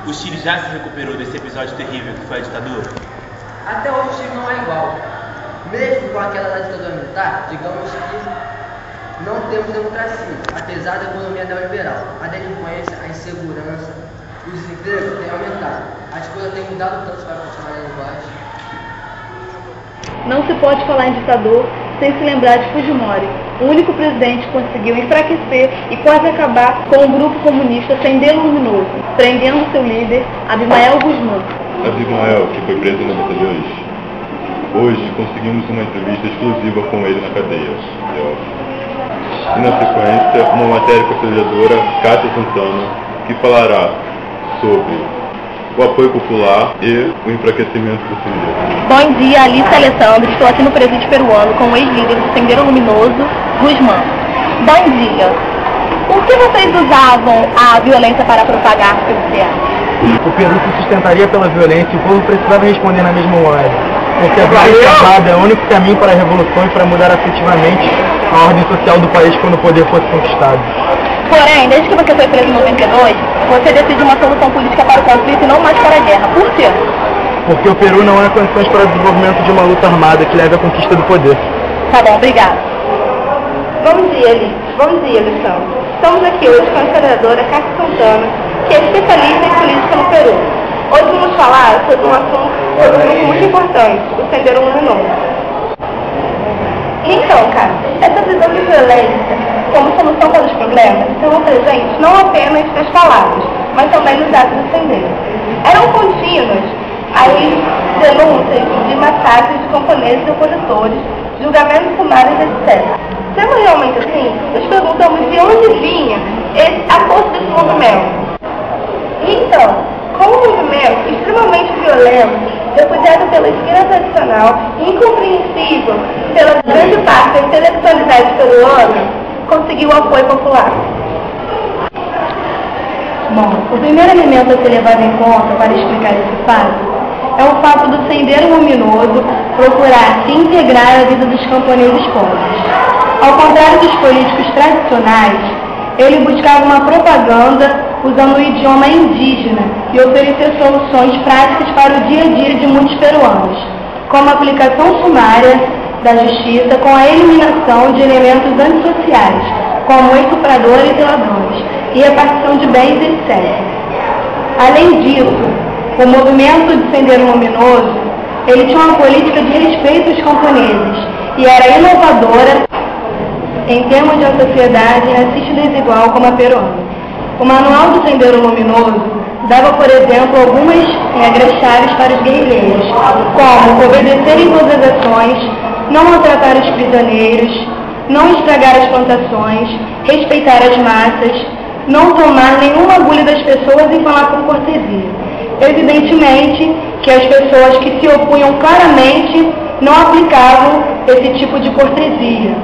O Chile já se recuperou desse episódio terrível que foi a ditadura? Até hoje o Chile não é igual. Mesmo com a queda da ditadura militar, digamos que não temos democracia, apesar da economia neoliberal. A delinquência, a insegurança e o desemprego têm aumentado. As coisas têm mudado tanto para continuar em baixo. Não se pode falar em ditador sem se lembrar de Fujimori, o único presidente que conseguiu enfraquecer e quase acabar com o grupo comunista Sendero Luminoso, prendendo seu líder, Abimael Guzmán. Abimael, que foi preso na luta de hoje. Hoje conseguimos uma entrevista exclusiva com ele na cadeia. E na sequência, uma matéria com a historiadora Cátia Santana, que falará sobre o apoio popular e o enfraquecimento do Sendero. Bom dia, Alice Alessandro. Estou aqui no presídio peruano com o ex-líder do Sendero Luminoso, Guzmán. Bom dia. Por que vocês usavam a violência para propagar seu ideais? O Peru se sustentaria pela violência e o povo precisava responder na mesma moeda. Porque a violência armada é o único caminho para a revolução e para mudar afetivamente a ordem social do país quando o poder fosse conquistado. Porém, desde que você foi preso em 92, você decidiu uma solução política para o conflito e não mais para a guerra. Por quê? Porque o Peru não há condições para o desenvolvimento de uma luta armada que leve à conquista do poder. Tá bom, obrigada. Bom dia, Alice. Bom dia, Alessandro. Estamos aqui hoje com a historiadora Cátia Santana, que é especialista em política no Peru. Hoje vamos falar sobre um assunto, sobre um grupo muito importante, o Sendero Luminoso. Então, Cátia, essa visão de violência como solução para os problemas estão presentes não apenas nas palavras, mas também nos atos do Sendero. Eram contínuas as denúncias de massacres de camponeses e opositores, julgamentos sumários, etc. Sendo realmente assim, nos perguntamos de onde vinha a força desse movimento. Então, como um movimento extremamente violento, repudiado pela esquerda tradicional e incompreensível pela grande parte da intelectualidade peruana, conseguiu o apoio popular. Bom, o primeiro elemento a ser levado em conta para explicar esse fato é o fato do Sendero Luminoso procurar integrar a vida dos camponeses pobres. Ao contrário dos políticos tradicionais, ele buscava uma propaganda usando o idioma indígena e oferecer soluções práticas para o dia a dia de muitos peruanos, como a aplicação sumária da justiça com a eliminação de elementos antissociais, como estupradores e ladrões, e repartição de bens, etc. Além disso, o movimento de Sendero Luminoso, ele tinha uma política de respeito aos camponeses e era inovadora em termos de uma sociedade racista e desigual como a peruana. O Manual do Sendero Luminoso dava, por exemplo, algumas regras-chave para os guerrilheiros, como obedecer em todas as ações, não maltratar os prisioneiros, não estragar as plantações, respeitar as massas, não tomar nenhuma agulha das pessoas e falar com cortesia. Evidentemente que as pessoas que se opunham claramente não aplicavam esse tipo de cortesia.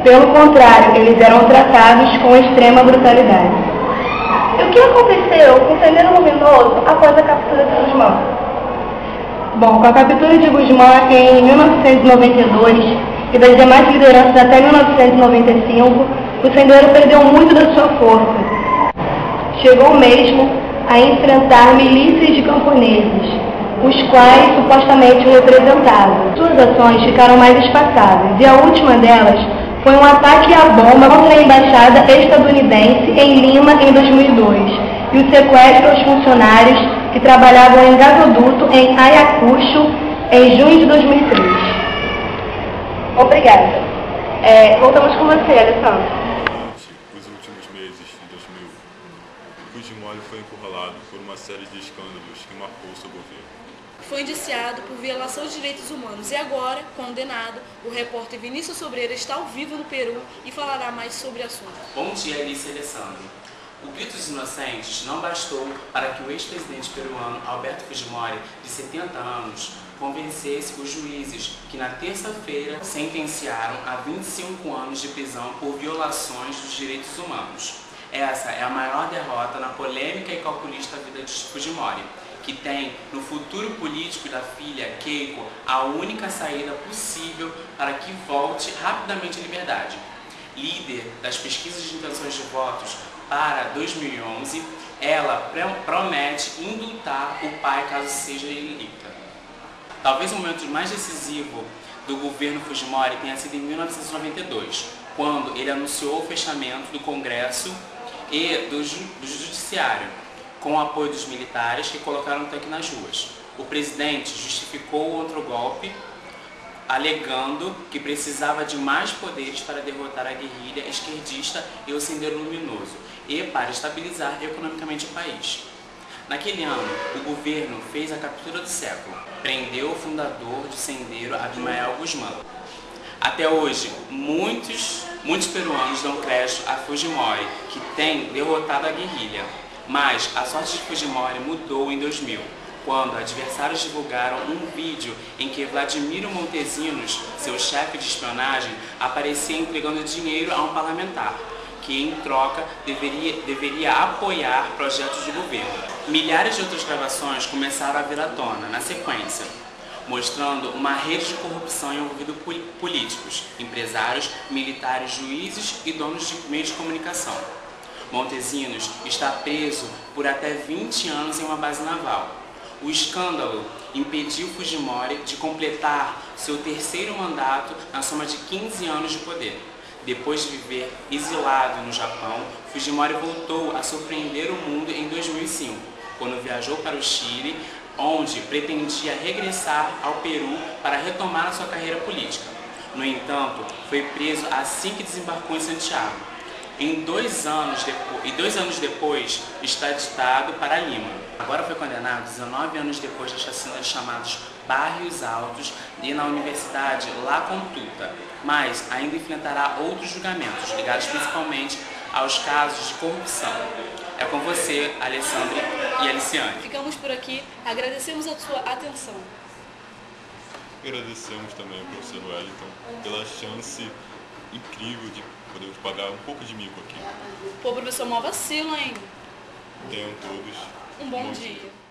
Pelo contrário, eles eram tratados com extrema brutalidade. E o que aconteceu com o Sendero Luminoso após a captura de Guzmán? Bom, com a captura de Guzmán em 1992 e das demais lideranças até 1995, o Sendero perdeu muito da sua força. Chegou mesmo a enfrentar milícias de camponeses, os quais supostamente o representavam. Suas ações ficaram mais espaçadas e a última delas foi um ataque à bomba contra a embaixada estadunidense em Lima em 2002 e o sequestro aos funcionários que trabalhavam em gasoduto em Ayacucho em junho de 2003. Obrigada. Voltamos com você, Alessandro. Nos últimos meses de 2000, Fujimori foi encurralado por uma série de escândalos que marcou seu governo. Foi indiciado por violação de direitos humanos e agora, condenado, o repórter Vinícius Sobreira está ao vivo no Peru e falará mais sobre o assunto. Bom dia, Alice Alessandro. O grito dos inocentes não bastou para que o ex-presidente peruano Alberto Fujimori, de 70 anos, convencesse os juízes que na terça-feira sentenciaram a 25 anos de prisão por violações dos direitos humanos. Essa é a maior derrota na polêmica e calculista vida de Fujimori, que tem no futuro político da filha, Keiko, a única saída possível para que volte rapidamente à liberdade. Líder das pesquisas de intenções de votos para 2011, ela promete indultar o pai caso seja eleita. Talvez o momento mais decisivo do governo Fujimori tenha sido em 1992, quando ele anunciou o fechamento do Congresso e do Judiciário, com o apoio dos militares que colocaram o tanque nas ruas. O presidente justificou o outro golpe, alegando que precisava de mais poderes para derrotar a guerrilha esquerdista e o Sendero Luminoso, e para estabilizar economicamente o país. Naquele ano, o governo fez a captura do século, prendeu o fundador do Sendero, Abimael Guzmán. Até hoje, muitos peruanos dão crédito a Fujimori, que tem derrotado a guerrilha. Mas a sorte de Fujimori mudou em 2000, quando adversários divulgaram um vídeo em que Vladimiro Montesinos, seu chefe de espionagem, aparecia entregando dinheiro a um parlamentar, que em troca deveria apoiar projetos do governo. Milhares de outras gravações começaram a vir à tona, na sequência, mostrando uma rede de corrupção envolvendo políticos, empresários, militares, juízes e donos de meios de comunicação. Montesinos está preso por até 20 anos em uma base naval. O escândalo impediu Fujimori de completar seu terceiro mandato na soma de 15 anos de poder. Depois de viver exilado no Japão, Fujimori voltou a surpreender o mundo em 2005, quando viajou para o Chile, onde pretendia regressar ao Peru para retomar a sua carreira política. No entanto, foi preso assim que desembarcou em Santiago. E 2 anos depois, extraditado para Lima. Agora foi condenado 19 anos depois da chacina dos chamados Barrios Altos e na Universidade La Compluta, mas ainda enfrentará outros julgamentos, ligados principalmente aos casos de corrupção. É com você, Alessandra e Aliciane. Ficamos por aqui, agradecemos a sua atenção. Agradecemos também ao professor Wellington pela chance incrível de podermos pagar um pouco de mico aqui. Pô, professor, mó vacilo, hein? Tenham todos um bom dia.